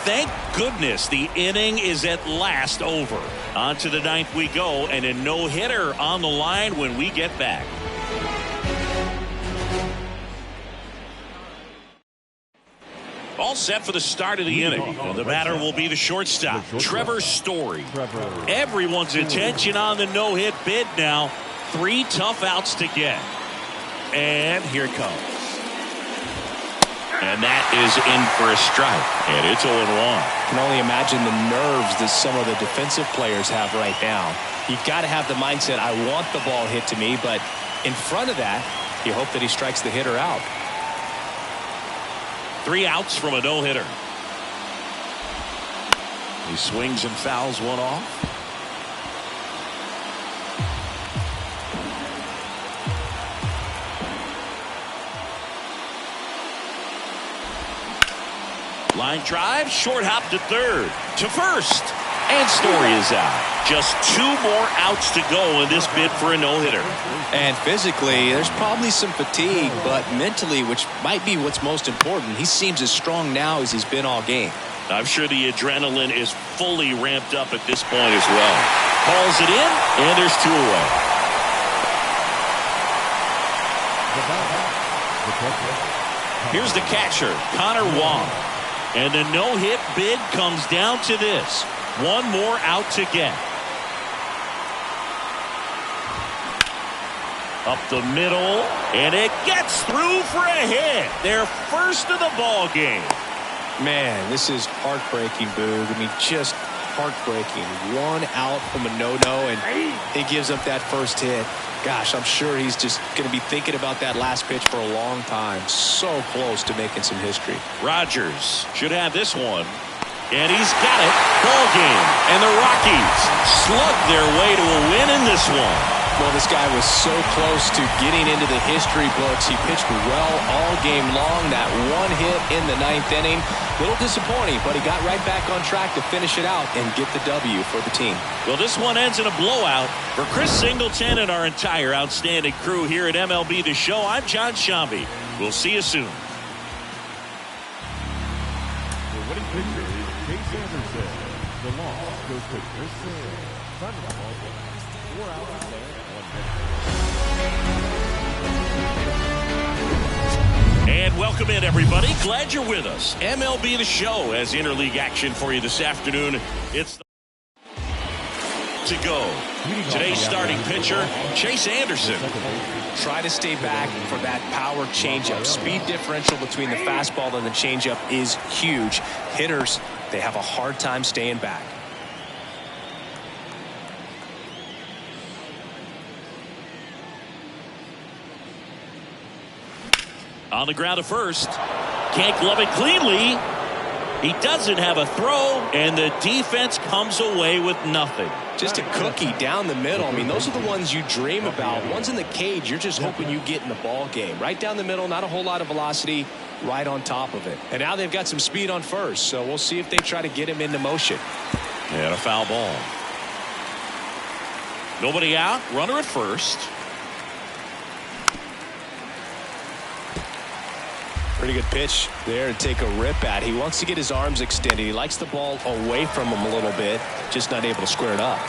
thank goodness the inning is at last over. On to the ninth we go, and a no-hitter on the line when we get back. All set for the start of the inning. And the batter will be the shortstop, Trevor Story. Everyone's attention on the no-hit bid now. 3 tough outs to get. And here it comes. And that is in for a strike. And it's 0-1. I can only imagine the nerves that some of the defensive players have right now. You've got to have the mindset, I want the ball hit to me, but in front of that, you hope that he strikes the hitter out. 3 outs from a no-hitter. He swings and fouls one off. Line drive, short hop to third, to first, and Story is out. Just 2 more outs to go in this bid for a no-hitter. And physically, there's probably some fatigue, but mentally, which might be what's most important, he seems as strong now as he's been all game. I'm sure the adrenaline is fully ramped up at this point as well. Calls it in, and there's 2 away. Here's the catcher, Connor Wong. And the no-hit bid comes down to this. 1 more out to get. Up the middle, and it gets through for a hit. Their first of the ball game. Man, this is heartbreaking, Boog. I mean, just heartbreaking. 1 out from a no-no, and he gives up that first hit. Gosh, I'm sure he's just going to be thinking about that last pitch for a long time. So close to making some history. Rogers should have this one. And he's got it. Ball game. And the Rockies slug their way to a win in this one. Well, this guy was so close to getting into the history books. He pitched well all game long. That 1 hit in the 9th inning. A little disappointing, but he got right back on track to finish it out and get the W for the team. Well, this one ends in a blowout. For Chris Singleton and our entire outstanding crew here at MLB The Show, I'm John Shambi. We'll see you soon. The winning pitcher is Chase Anderson. The loss goes to Chris Sale. Thunderball, 4 outs and 1 minute. And welcome in, everybody. Glad you're with us. MLB The Show has interleague action for you this afternoon. It's to go. Today's starting pitcher, Chase Anderson. Try to stay back for that power changeup. Speed differential between the fastball and the changeup is huge. Hitters, they have a hard time staying back. On the ground to first. Can't glove it cleanly. He doesn't have a throw, and the defense comes away with nothing. Just a cookie down the middle. I mean, those are the ones you dream about. Ones in the cage, you're just hoping you get in the ball game. Right down the middle, not a whole lot of velocity, right on top of it. And now they've got some speed on first, so we'll see if they try to get him into motion. And a foul ball. Nobody out, runner at first. Pretty good pitch there to take a rip at. He wants to get his arms extended. He likes the ball away from him a little bit, just not able to square it up.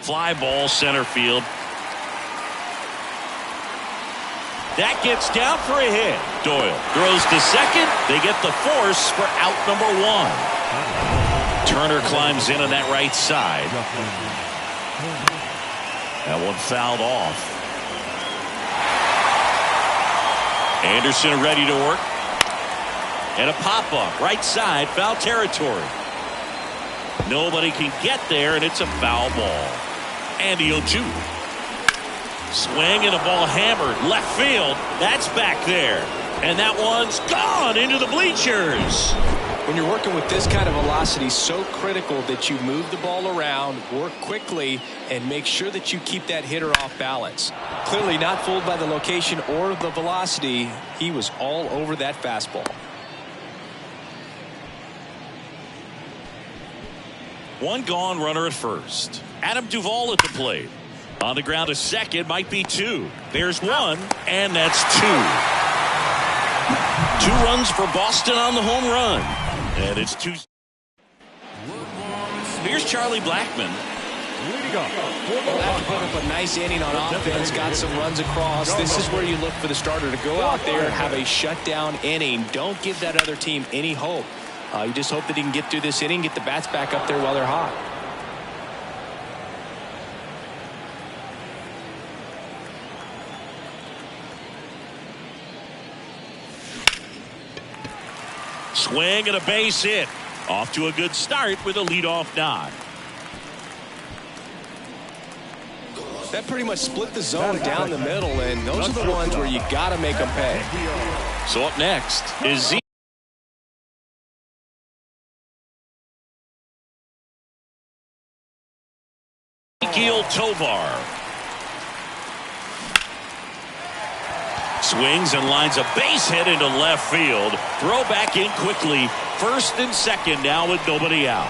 Fly ball center field. That gets down for a hit. Doyle throws to second. They get the force for out number 1. Turner climbs in on that right side. That one fouled off. Anderson ready to work. And a pop-up right side, foul territory. Nobody can get there, and it's a foul ball. And the 0-2. Swing and a ball hammered left field. That's back there. And that one's gone into the bleachers. When you're working with this kind of velocity, so critical that you move the ball around, work quickly, and make sure that you keep that hitter off balance. Clearly not fooled by the location or the velocity. He was all over that fastball. One gone, runner at first. Adam Duvall at the plate. On the ground, a second, might be two. There's one, and that's two. 2 runs for Boston on the home run. And it's 2. Here's Charlie Blackmon. Well, put up a nice inning on offense, got some runs across. This is where you look for the starter to go out there and have a shutdown inning. Don't give that other team any hope. You just hope that he can get through this inning, get the bats back up there while they're hot. Swing and a base hit. Off to a good start with a leadoff nod. That pretty much split the zone down the middle, and those are the ones where you got to make them pay. So up next is Tovar. Swings and lines a base hit into left field. Throw back in quickly. First and second now with nobody out.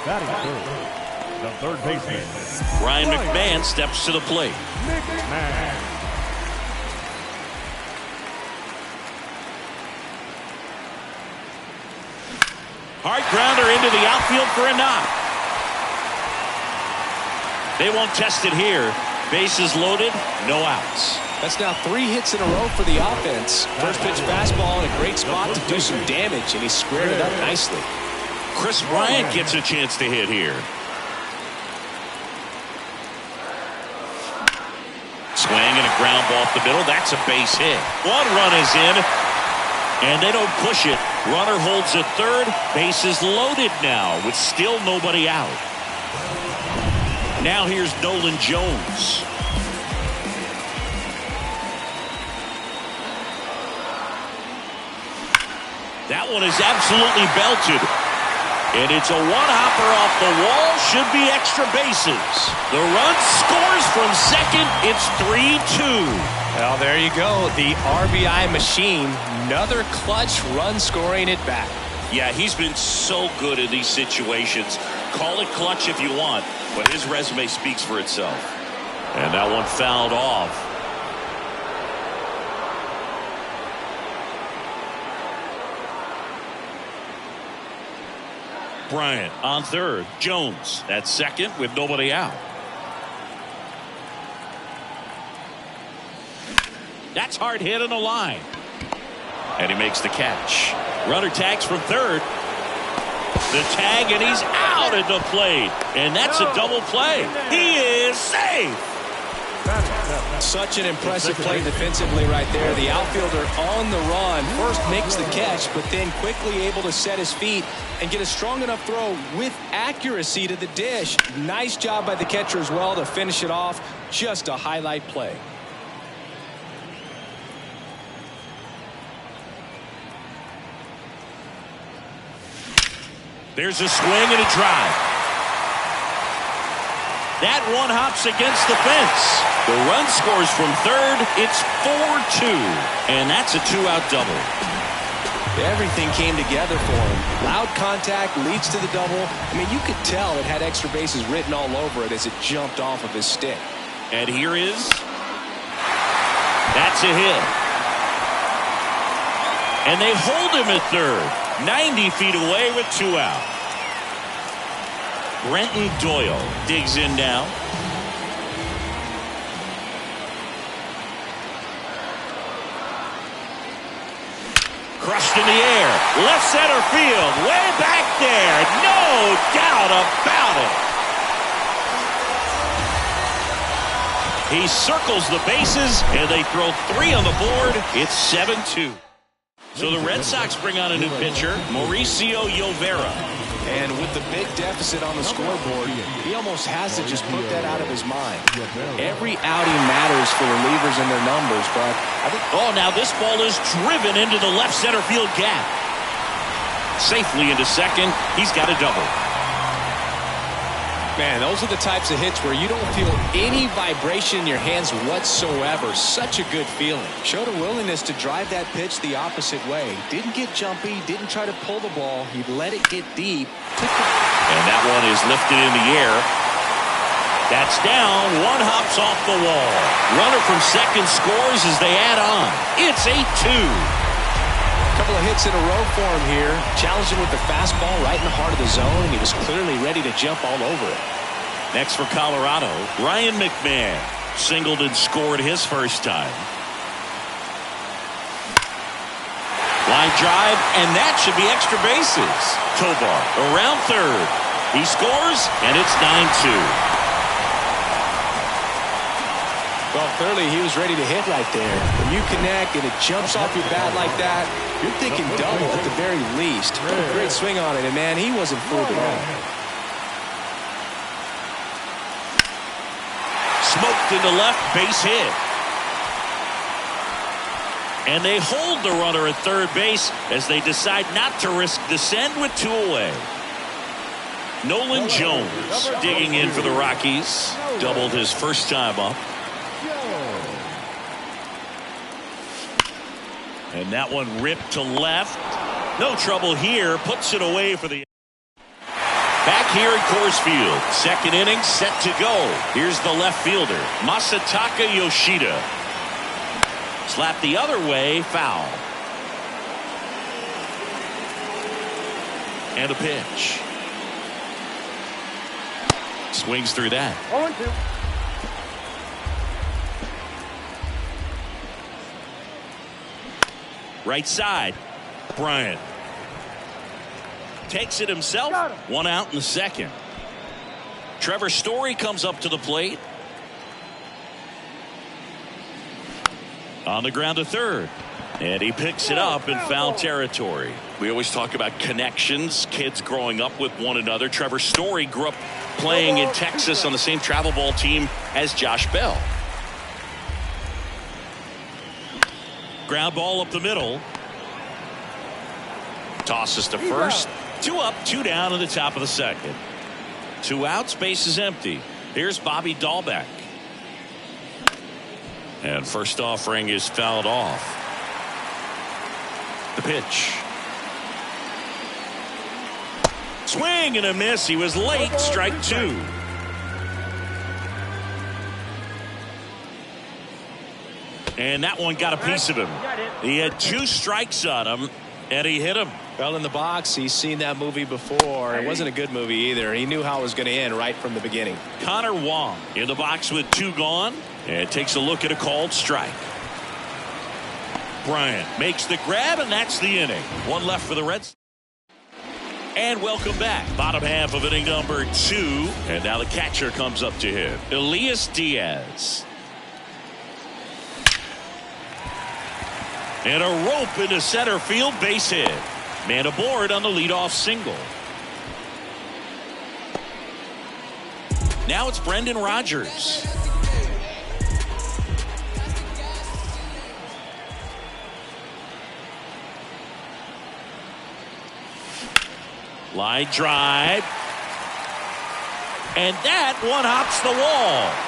Batting third, the third baseman, Ryan McMahon steps to the plate. McMahon. Hard grounder into the outfield for a knock. They won't test it here. Bases loaded, no outs. That's now 3 hits in a row for the offense. First pitch fastball in a great spot to do some damage, and he squared it up nicely. Chris Bryant gets a chance to hit here. Swing and a ground ball up the middle. That's a base hit. 1 run is in, and they don't push it. Runner holds at third. Bases loaded now with still nobody out. Now here's Nolan Jones. That one is absolutely belted. And it's a one-hopper off the wall. Should be extra bases. The run scores from second. It's 3-2. Well, there you go. The RBI machine. Another clutch run scoring at bat. Yeah, he's been so good in these situations. Call it clutch if you want, but his resume speaks for itself. And that one fouled off. Bryant on third. Jones at second with nobody out. That's hard hit on the line. And he makes the catch. Runner tags from third. The tag, and he's out at the plate. And that's a double play. He is safe. Such an impressive play defensively right there. The outfielder on the run first makes the catch, but then quickly able to set his feet and get a strong enough throw with accuracy to the dish. Nice job by the catcher as well to finish it off. Just a highlight play. There's a swing and a drive. That one hops against the fence. The run scores from third. It's 4-2. And that's a 2-out double. Everything came together for him. Loud contact leads to the double. I mean, you could tell it had extra bases written all over it as it jumped off of his stick. And here is. That's a hit. And they hold him at third. 90 feet away with 2 out. Brenton Doyle digs in now. Crushed in the air. Left center field. Way back there. No doubt about it. He circles the bases, and they throw 3 on the board. It's 7-2. So the Red Sox bring on a new pitcher, Mauricio Llovera. And with the big deficit on the scoreboard, he almost has to just put that out of his mind. Every outing matters for relievers and their numbers, but I think... Oh, now this ball is driven into the left center field gap. Safely into second. He's got a double. Man, those are the types of hits where you don't feel any vibration in your hands whatsoever. Such a good feeling. Showed a willingness to drive that pitch the opposite way. Didn't get jumpy, didn't try to pull the ball. He let it get deep. And that one is lifted in the air. That's down. One hops off the wall. Runner from second scores as they add on. It's 8-2. A couple of hits in a row for him here. Challenged him with the fastball right in the heart of the zone, and he was clearly ready to jump all over it. Next for Colorado, Ryan McMahon. Singled and scored his first time. Line drive, and that should be extra bases. Tovar around third. He scores, and it's 9-2. Well, clearly he was ready to hit right there. When you connect and it jumps off your bat like that, you're thinking double at the very least. Great swing on it, and man, he wasn't fooled at all. Smoked into left, base hit. And they hold the runner at third base as they decide not to risk the send with 2 away. Nolan Jones digging in for the Rockies. Doubled his first time up. And that one ripped to left. No trouble here. Puts it away for the... Back here at Coors Field. Second inning set to go. Here's the left fielder, Masataka Yoshida. Slap the other way, foul. And a pitch. Swings through that. 0-2. Right side, Bryant. Takes it himself. One out in the second. Trevor Story comes up to the plate. On the ground to third. And he picks it up in foul territory. We always talk about connections, kids growing up with one another. Trevor Story grew up playing in Texas on the same travel ball team as Josh Bell. Ground ball up the middle. Tosses to first. 2 up, 2 down in the top of the second. 2 outs, base is empty. Here's Bobby Dahlbeck. And first offering is fouled off. The pitch. Swing and a miss. He was late. Strike 2. And that one got a piece of him. He had 2 strikes on him, and he hit him. Well, in the box, he's seen that movie before. It wasn't a good movie either. He knew how it was going to end right from the beginning. Connor Wong in the box with 2 gone, and takes a look at a called strike. Bryant makes the grab, and that's the inning. 1 left for the Reds. And welcome back. Bottom half of inning number 2. And now the catcher comes up to him, Elias Diaz. And a rope into center field, base hit. Man aboard on the leadoff single. Now it's Brendan Rodgers. Line drive. And that one hops the wall.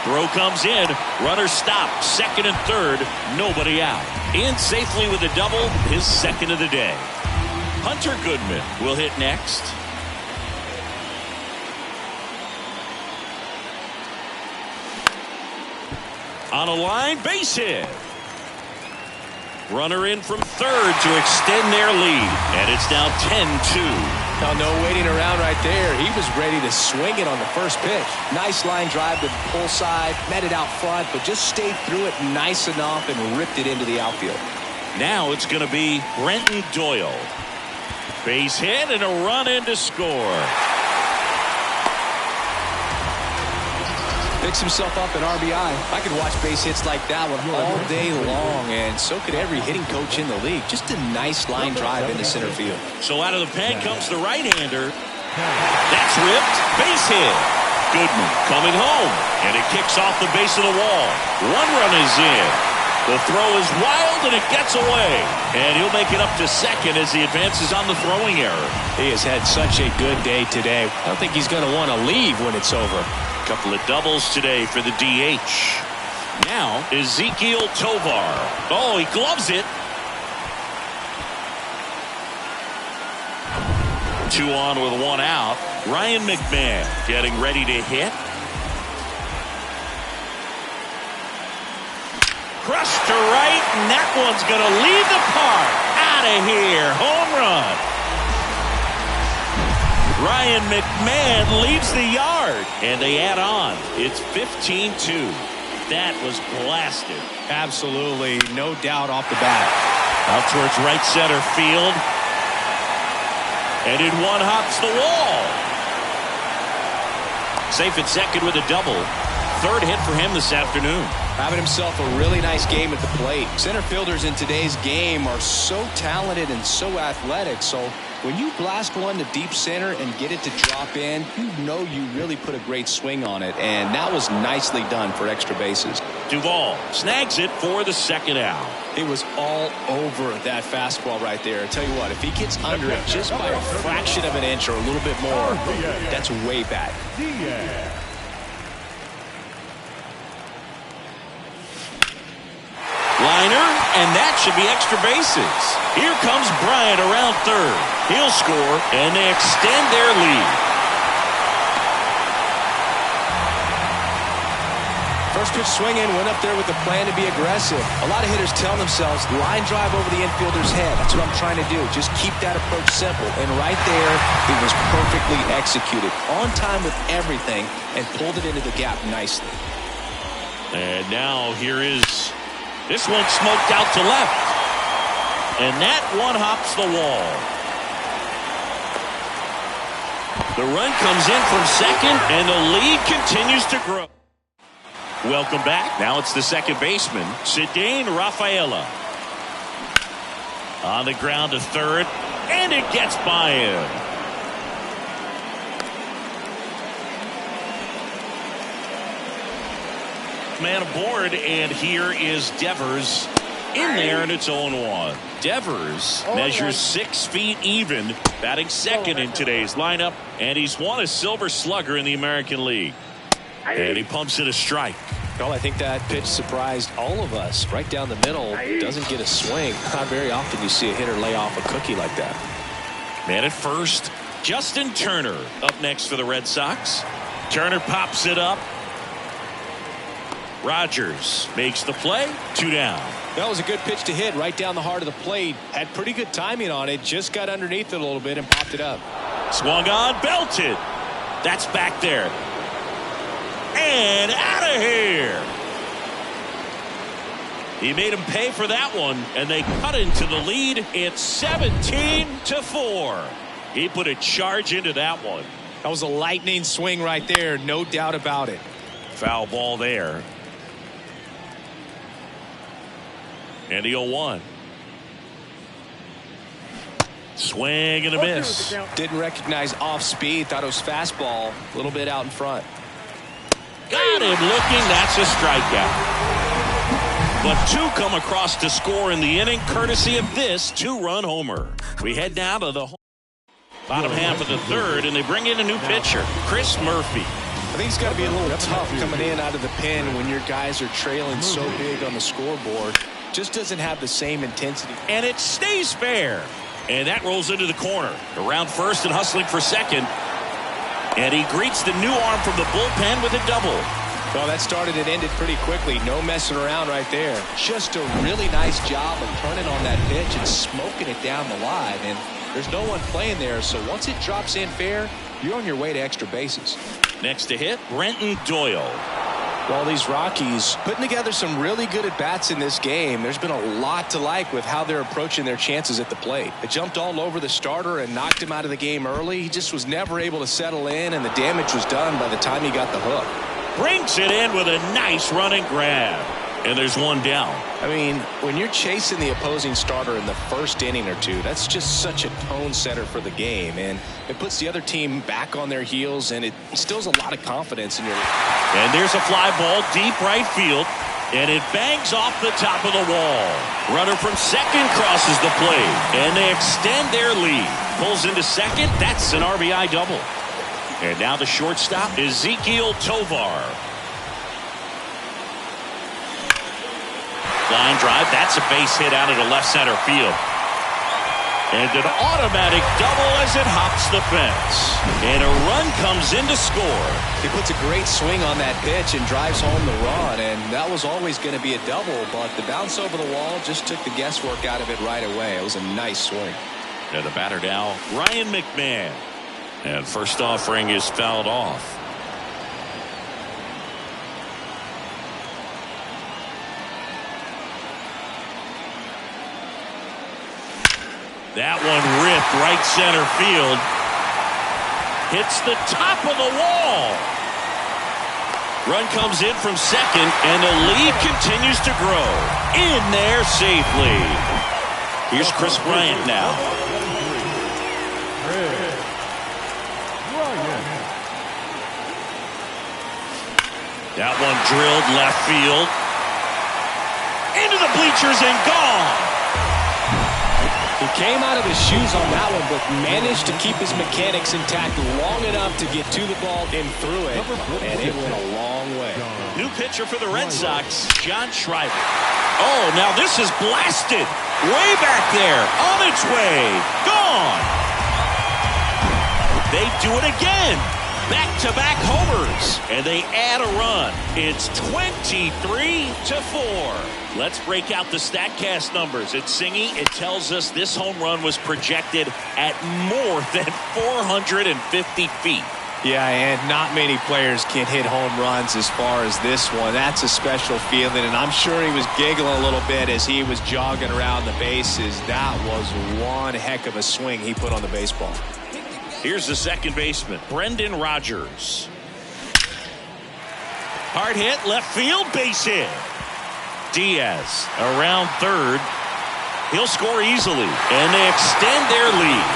Throw comes in. Runner stopped. Second and third. Nobody out. In safely with a double. His second of the day. Hunter Goodman will hit next. On a line, base hit. Runner in from third to extend their lead. And it's now 10-2. Now, no waiting around right there. He was ready to swing it on the first pitch. Nice line drive to the pull side. Met it out front, but just stayed through it nice enough and ripped it into the outfield. Now it's going to be Brenton Doyle. Base hit and a run in to score. Picks himself up an RBI. I could watch base hits like that one all day long, and so could every hitting coach in the league. Just a nice line drive into center field. So out of the pen comes the right-hander. That's ripped. Base hit. Goodman coming home, and it kicks off the base of the wall. 1 run is in. The throw is wild, and it gets away. And he'll make it up to second as he advances on the throwing error. He has had such a good day today. I don't think he's going to want to leave when it's over. Couple of doubles today for the DH. Now Ezequiel Tovar. Oh, he gloves it. 2 on with 1 out. Ryan McMahon getting ready to hit. Crushed to right, and that one's going to leave the park. Out of here. Home run. Ryan McMahon leaves the yard, and they add on. It's 15-2. That was blasted. Absolutely, no doubt off the bat. Out towards right center field. And in one hops the wall. Safe at second with a double. Third hit for him this afternoon. Having himself a really nice game at the plate. Center fielders in today's game are so talented and so athletic. So when you blast one to deep center and get it to drop in, you know you really put a great swing on it. And that was nicely done for extra bases. Duvall snags it for the second out. It was all over that fastball right there. I tell you what, if he gets under it just by a fraction of an inch or a little bit more, that's way back. Liner, and that should be extra bases. Here comes Bryant around third. He'll score, and they extend their lead. First pitch swinging, went up there with the plan to be aggressive. A lot of hitters tell themselves, line drive over the infielder's head. That's what I'm trying to do. Just keep that approach simple. And right there, it was perfectly executed. On time with everything, and pulled it into the gap nicely. And now here is... this one smoked out to left. And that one hops the wall. The run comes in from second, and the lead continues to grow. Welcome back. Now it's the second baseman, Cedane Rafaela. On the ground to third, and it gets by him. Man aboard, and here is Devers in there, and it's 0-1. Devers measures 6 feet even, batting second in today's lineup, and he's won a Silver Slugger in the American League. And he pumps it a strike. Well, I think that pitch surprised all of us. Right down the middle, doesn't get a swing. Not very often you see a hitter lay off a cookie like that. Man at first, Justin Turner up next for the Red Sox. Turner pops it up. Rogers makes the play. 2 down. That was a good pitch to hit right down the heart of the plate. Had pretty good timing on it. Just got underneath it a little bit and popped it up. Swung on, belted. That's back there. And out of here. He made him pay for that one, and they cut into the lead. It's 17-4. He put a charge into that one. That was a lightning swing right there, no doubt about it. Foul ball there. And the 0-1. Swing and a miss. Didn't recognize off speed. Thought it was fastball. A little bit out in front. Got him looking. That's a strikeout. But 2 come across to score in the inning, courtesy of this 2-run homer. We head now to the bottom half of the third, and they bring in a new pitcher, Chris Murphy. I think it's got to be a little tough coming in out of the pen when your guys are trailing so big on the scoreboard. Just doesn't have the same intensity. And it stays fair. And that rolls into the corner. Around first and hustling for second. And he greets the new arm from the bullpen with a double. Well, that started and ended pretty quickly. No messing around right there. Just a really nice job of turning on that pitch and smoking it down the line. And there's no one playing there, so once it drops in fair, you're on your way to extra bases. Next to hit, Brenton Doyle. Well, these Rockies putting together some really good at-bats in this game. There's been a lot to like with how they're approaching their chances at the plate. They jumped all over the starter and knocked him out of the game early. He just was never able to settle in, and the damage was done by the time he got the hook. Brings it in with a nice running grab. And there's one down. I mean, when you're chasing the opposing starter in the first inning or two, that's just such a tone setter for the game. And it puts the other team back on their heels, and it instills a lot of confidence in your... And there's a fly ball deep right field, and it bangs off the top of the wall. Runner from second crosses the plate, and they extend their lead. Pulls into second. That's an RBI double. And now the shortstop, Ezekiel Tovar. Line drive. That's a base hit out into left center field. And an automatic double as it hops the fence. And a run comes in to score. He puts a great swing on that pitch and drives home the run. And that was always going to be a double, but the bounce over the wall just took the guesswork out of it right away. It was a nice swing. And the batter now, Ryan McMahon. And first offering is fouled off. That one ripped right center field. Hits the top of the wall. Run comes in from second, and the lead continues to grow. In there safely. Here's Chris Bryant now. That one drilled left field. Into the bleachers and gone. He came out of his shoes on that one, but managed to keep his mechanics intact long enough to get to the ball and through it, and it went a long way. New pitcher for the Red Sox, John Schreiber. Oh, now this is blasted. Way back there, on its way, gone. They do it again. Back-to-back homers, and they add a run. It's 23-4. Let's break out the StatCast numbers. It's Singy. It tells us this home run was projected at more than 450 feet. Yeah, and not many players can hit home runs as far as this one. That's a special feeling, and I'm sure he was giggling a little bit as he was jogging around the bases. That was one heck of a swing he put on the baseball. Here's the second baseman, Brendan Rodgers. Hard hit, left field, base hit. Diaz around third. He'll score easily, and they extend their lead.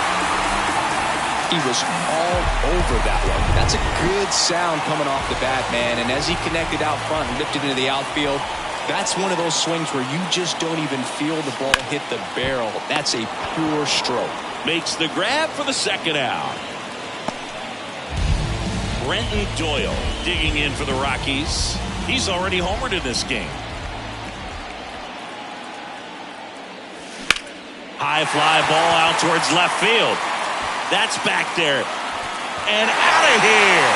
He was all over that one. That's a good sound coming off the bat, man. And as he connected out front and lifted into the outfield, that's one of those swings where you just don't even feel the ball hit the barrel. That's a pure stroke. Makes the grab for the second out. Brenton Doyle digging in for the Rockies. He's already homered in this game. High fly ball out towards left field. That's back there. And out of here.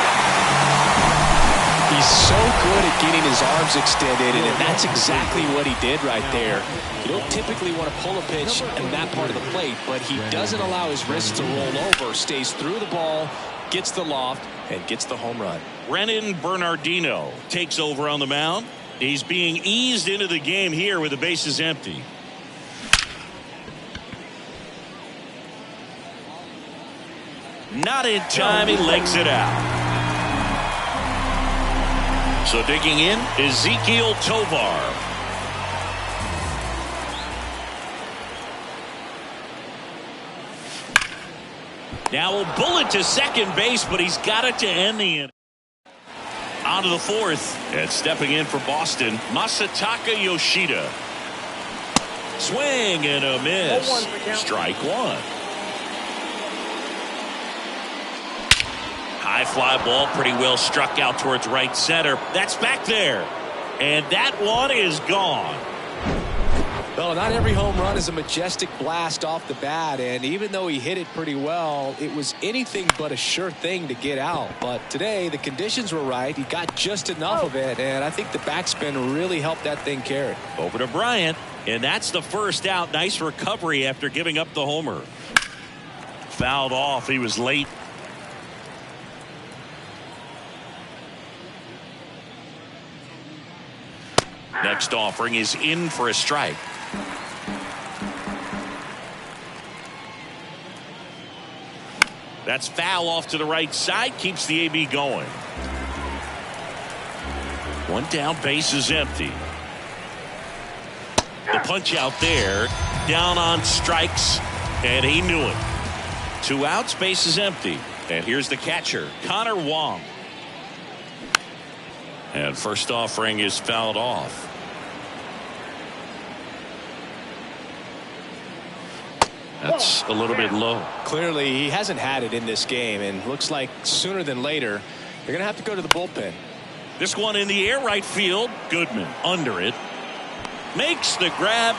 He's so good at getting his arms extended, and that's exactly what he did right there. You don't typically want to pull a pitch in that part of the plate, but he doesn't allow his wrist to roll over, stays through the ball, gets the loft, and gets the home run. Brennan Bernardino takes over on the mound. He's being eased into the game here with the bases empty. Not in time, he legs it out. So digging in, Ezekiel Tovar. Now a bullet to second base, but he's got it to end the inning. On to the fourth, and stepping in for Boston, Masataka Yoshida. Swing and a miss. Strike one. High fly ball, pretty well struck out towards right center. That's back there. And that one is gone. Well, not every home run is a majestic blast off the bat, and even though he hit it pretty well, it was anything but a sure thing to get out. But today, the conditions were right. He got just enough of it, and I think the backspin really helped that thing carry. Over to Bryant, and that's the first out. Nice recovery after giving up the homer. Fouled off. He was late. Next offering is in for a strike. That's foul off to the right side. Keeps the AB going. One down, base is empty. The punch out there. Down on strikes. And he knew it. 2 outs, base is empty. And here's the catcher, Connor Wong. And first offering is fouled off. That's a little bit low. Clearly, he hasn't had it in this game, and looks like sooner than later, they're going to have to go to the bullpen. This one in the air, right field. Goodman under it. Makes the grab,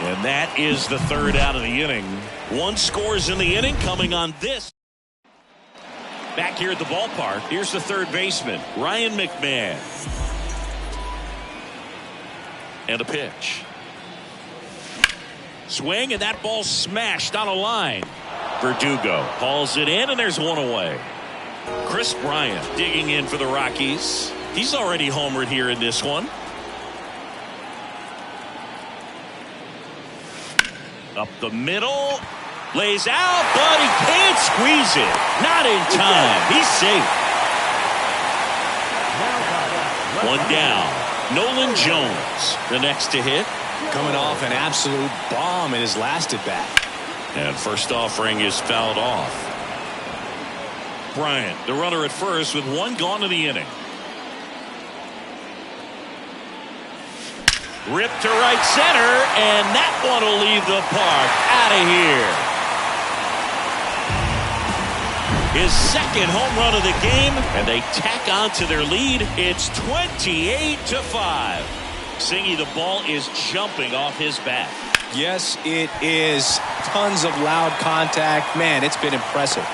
And that is the third out of the inning. One scores in the inning coming on this. Back here at the ballpark, here's the third baseman, Ryan McMahon. And a pitch. Swing, and that ball smashed on a line. Verdugo hauls it in, and there's one away. Chris Bryant digging in for the Rockies. He's already homered here in this one. Up the middle. Lays out, but he can't squeeze it. Not in time. He's safe. One down. Nolan Jones, the next to hit. Coming off an absolute bomb in his last at bat. And first offering is fouled off. Bryant, the runner at first with one gone in the inning. Ripped to right center, and that one will leave the park. Out of here. His second home run of the game, and they tack on to their lead. It's 28-5. Singy, the ball is jumping off his bat. Yes, it is. Tons of loud contact. Man, it's been impressive.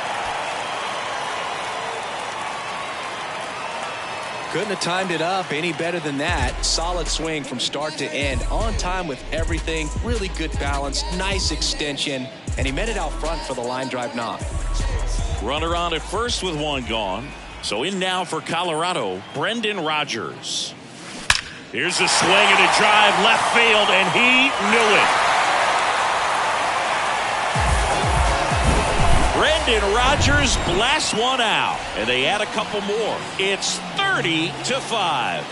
Couldn't have timed it up any better than that. Solid swing from start to end. On time with everything. Really good balance. Nice extension. And he met it out front for the line drive knock. Runner on at first with one gone. So in now for Colorado, Brendan Rodgers. Here's a swing and a drive left field, and he knew it. Brendan Rodgers blasts one out, and they add a couple more. It's 30-5.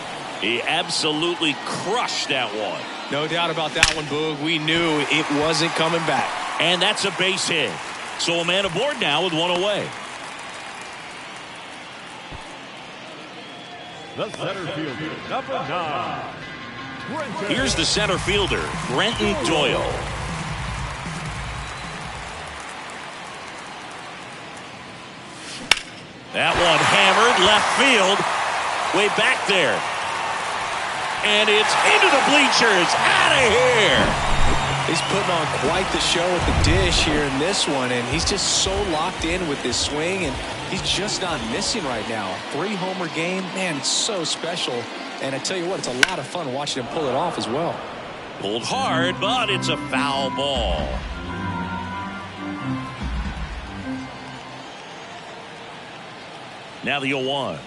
He absolutely crushed that one. No doubt about that one, Boog. We knew it wasn't coming back. And that's a base hit. So a man aboard now with one away. The center fielder, number 9. Here's the center fielder, Brenton Doyle. That one hammered left field, way back there. And it's into the bleachers, out of here. He's putting on quite the show at the dish here in this one, and he's just so locked in with this swing, and he's just not missing right now. 3-homer game, man, it's so special. And I tell you what, it's a lot of fun watching him pull it off as well. Pulled hard, but it's a foul ball. Now the 0-1.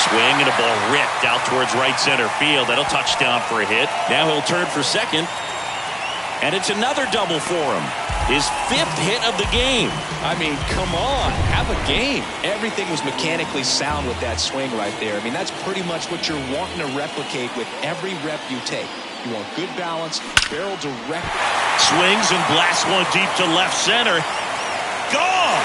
Swing and a ball ripped out towards right center field. That'll touch down for a hit. Now he'll turn for second. And it's another double for him. His 5th hit of the game. I mean, come on, have a game. Everything was mechanically sound with that swing right there. I mean, that's pretty much what you're wanting to replicate with every rep you take. You want good balance, barrel direct. Swings and blasts one deep to left center. Gone!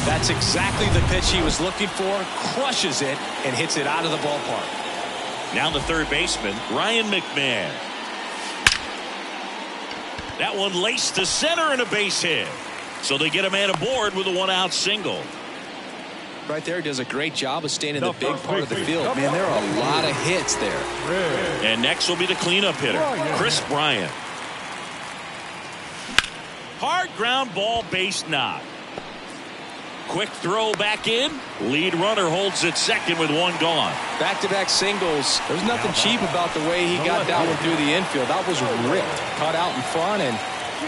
That's exactly the pitch he was looking for. Crushes it and hits it out of the ballpark. Now the third baseman, Ryan McMahon. That one laced to center and a base hit. So they get a man aboard with a 1-out single. Right there, does a great job of staying in the big part of the field. Man, there are a lot of hits there. And next will be the cleanup hitter, Chris Bryant. Hard ground ball, base knock. Quick throw back in. Lead runner holds it second with one gone. Back-to-back singles. There's nothing cheap about the way he got that one through the infield. That was ripped. Caught out in front and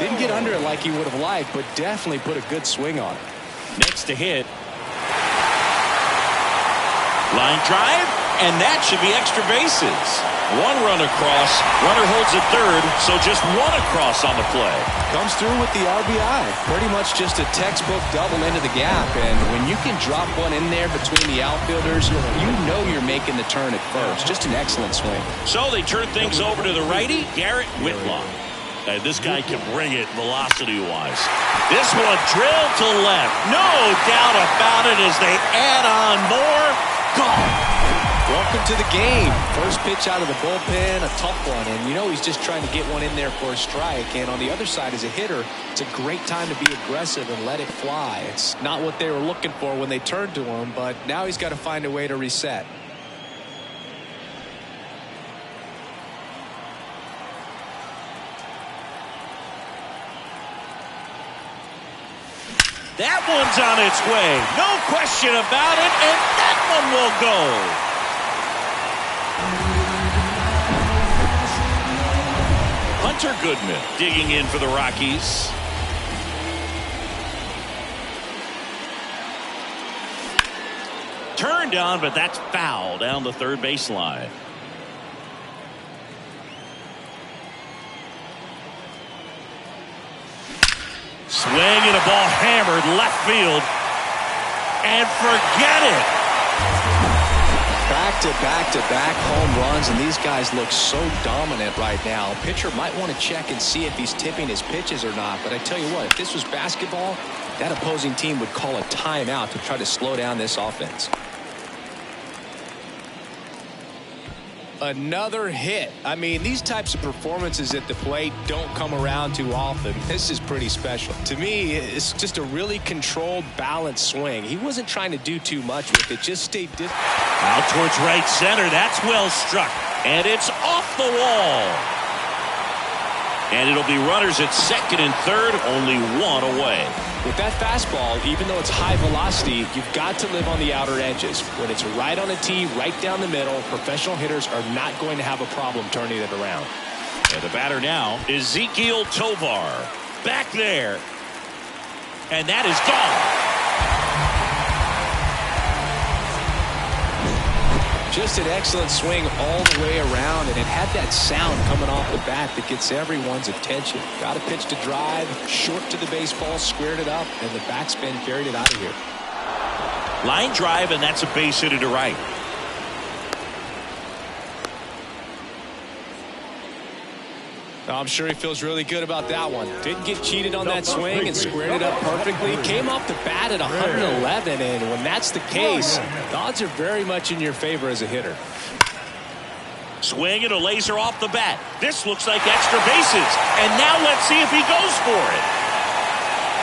didn't get under it like he would have liked, but definitely put a good swing on it. Next to hit. Line drive, and that should be extra bases. One run across. Runner holds it third, so just one across on the play. Comes through with the RBI. Pretty much just a textbook double into the gap. And when you can drop one in there between the outfielders, you know you're making the turn at first. Just an excellent swing. So they turn things over to the righty, Garrett Whitlock. This guy can bring it velocity-wise. This one drilled to left. No doubt about it as they add on more. Gone. Welcome to the game. First pitch out of the bullpen, a tough one. And you know he's just trying to get one in there for a strike. And on the other side, as a hitter, it's a great time to be aggressive and let it fly. It's not what they were looking for when they turned to him, but now he's got to find a way to reset. That one's on its way. No question about it. And that one will go. Hunter Goodman digging in for the Rockies. Turned on, but that's foul down the third baseline. Swing and a ball hammered left field. And forget it. Back-to-back home runs, and these guys look so dominant right now. Pitcher might want to check and see if he's tipping his pitches or not, but I tell you what, if this was basketball, that opposing team would call a timeout to try to slow down this offense. Another hit. I mean, these types of performances at the plate don't come around too often. This is pretty special. To me, it's just a really controlled, balanced swing. He wasn't trying to do too much with it, just stayed distant. Out towards right center. That's well struck. And it's off the wall. And it'll be runners at second and third, only one away. With that fastball, even though it's high velocity, you've got to live on the outer edges. When it's right on a tee, right down the middle, professional hitters are not going to have a problem turning it around. And the batter now, Ezequiel Tovar. Back there. And that is gone. Just an excellent swing all the way around, and it had that sound coming off the bat that gets everyone's attention. Got a pitch to drive, short to the baseball, squared it up, and the backspin carried it out of here. Line drive, and that's a base hit to right. I'm sure he feels really good about that one. Didn't get cheated on that swing and squared it up perfectly. Came off the bat at 111, and when that's the case, the odds are very much in your favor as a hitter. Swing and a laser off the bat. This looks like extra bases. And now let's see if he goes for it.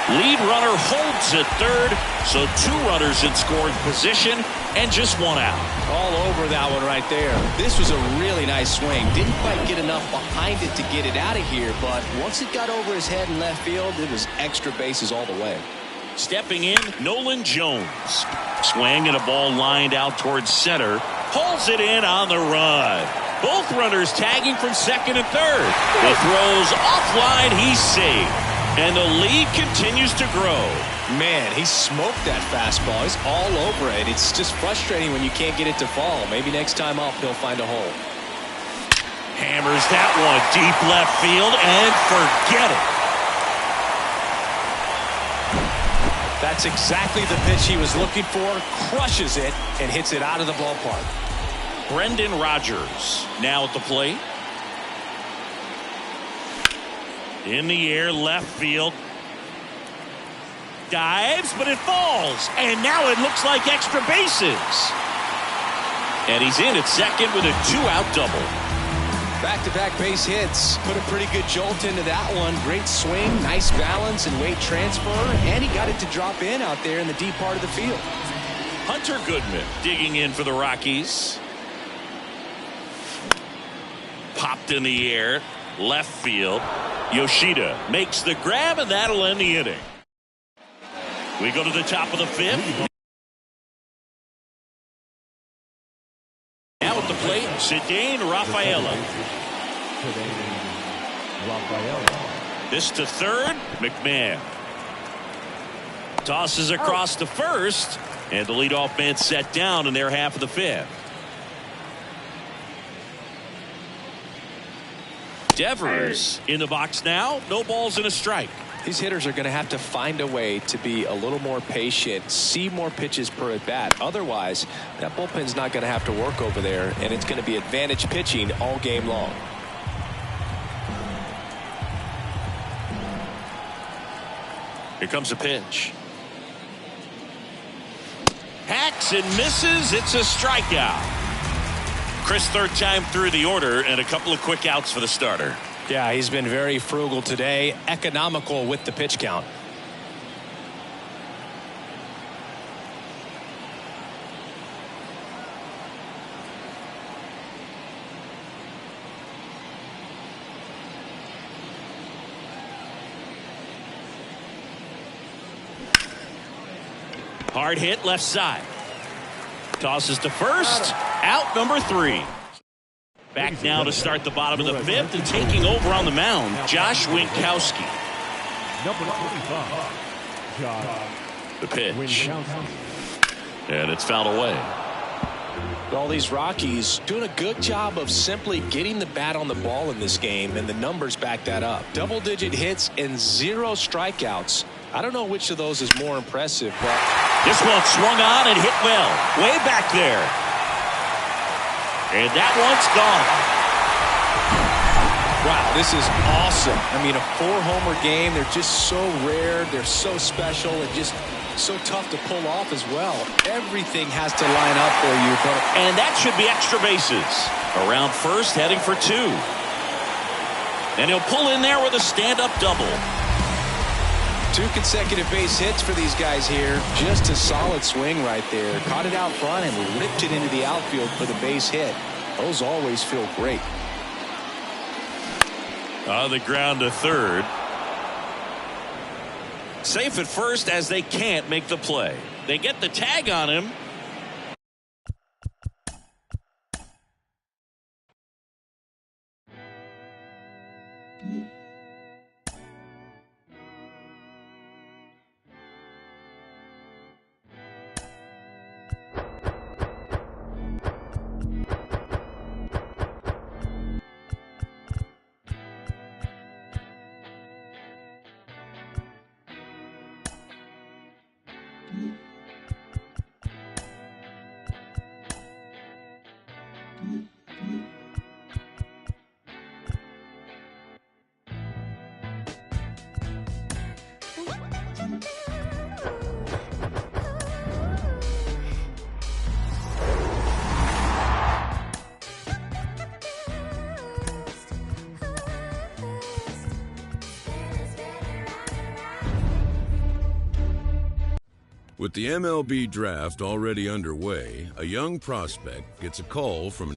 Lead runner holds at third, so two runners in scoring position and just one out. All over that one right there. This was a really nice swing. Didn't quite get enough behind it to get it out of here, but once it got over his head in left field, it was extra bases all the way. Stepping in, Nolan Jones. Swing and a ball lined out towards center. Pulls it in on the run. Both runners tagging from second and third. The throw's offline. He's safe. And the lead continues to grow. Man, he smoked that fastball. He's all over it. It's just frustrating when you can't get it to fall. Maybe next time up he'll find a hole. Hammers that one deep left field and forget it. That's exactly the pitch he was looking for. Crushes it and hits it out of the ballpark. Brendan Rodgers now at the plate. In the air, left field. Dives, but it falls. And now it looks like extra bases. And he's in at second with a two-out double. Back-to-back base hits. Put a pretty good jolt into that one. Great swing, nice balance and weight transfer. And he got it to drop in out there in the deep part of the field. Hunter Goodman digging in for the Rockies. Popped in the air. Left field. Yoshida makes the grab, and that'll end the inning. We go to the top of the fifth. Now at the plate, Cedane Rafaela. This to third, McMahon. Tosses across to first, and the leadoff man set down in their half of the fifth. Devers in the box now. No balls and a strike. These hitters are going to have to find a way to be a little more patient, see more pitches per at bat. Otherwise, that bullpen's not going to have to work over there, and it's going to be advantage pitching all game long. Here comes a pitch. Hacks and misses. It's a strikeout. Chris, third time through the order, and a couple of quick outs for the starter. Yeah, he's been very frugal today, economical with the pitch count. Hard hit left side. Tosses to first. Out number 3. Back now to start the bottom of the 5th, and taking over on the mound, Josh Winkowski. Number 25, Josh The pitch. Winkowski. And it's fouled away. All these Rockies doing a good job of simply getting the bat on the ball in this game, and the numbers back that up. Double-digit hits and 0 strikeouts. I don't know which of those is more impressive, but This one swung on and hit well. Way back there. And that one's gone. wow, this is awesome. I mean, a 4-homer game, they're just so rare, they're so special, and just so tough to pull off as well. Everything has to line up for you. And that should be extra bases. Around first, heading for 2. And he'll pull in there with a stand-up double. 2 consecutive base hits for these guys here. Just a solid swing right there. Caught it out front and ripped it into the outfield for the base hit. Those always feel great. On the ground to third. Safe at first as they can't make the play. They get the tag on him. With the MLB draft already underway, a young prospect gets a call from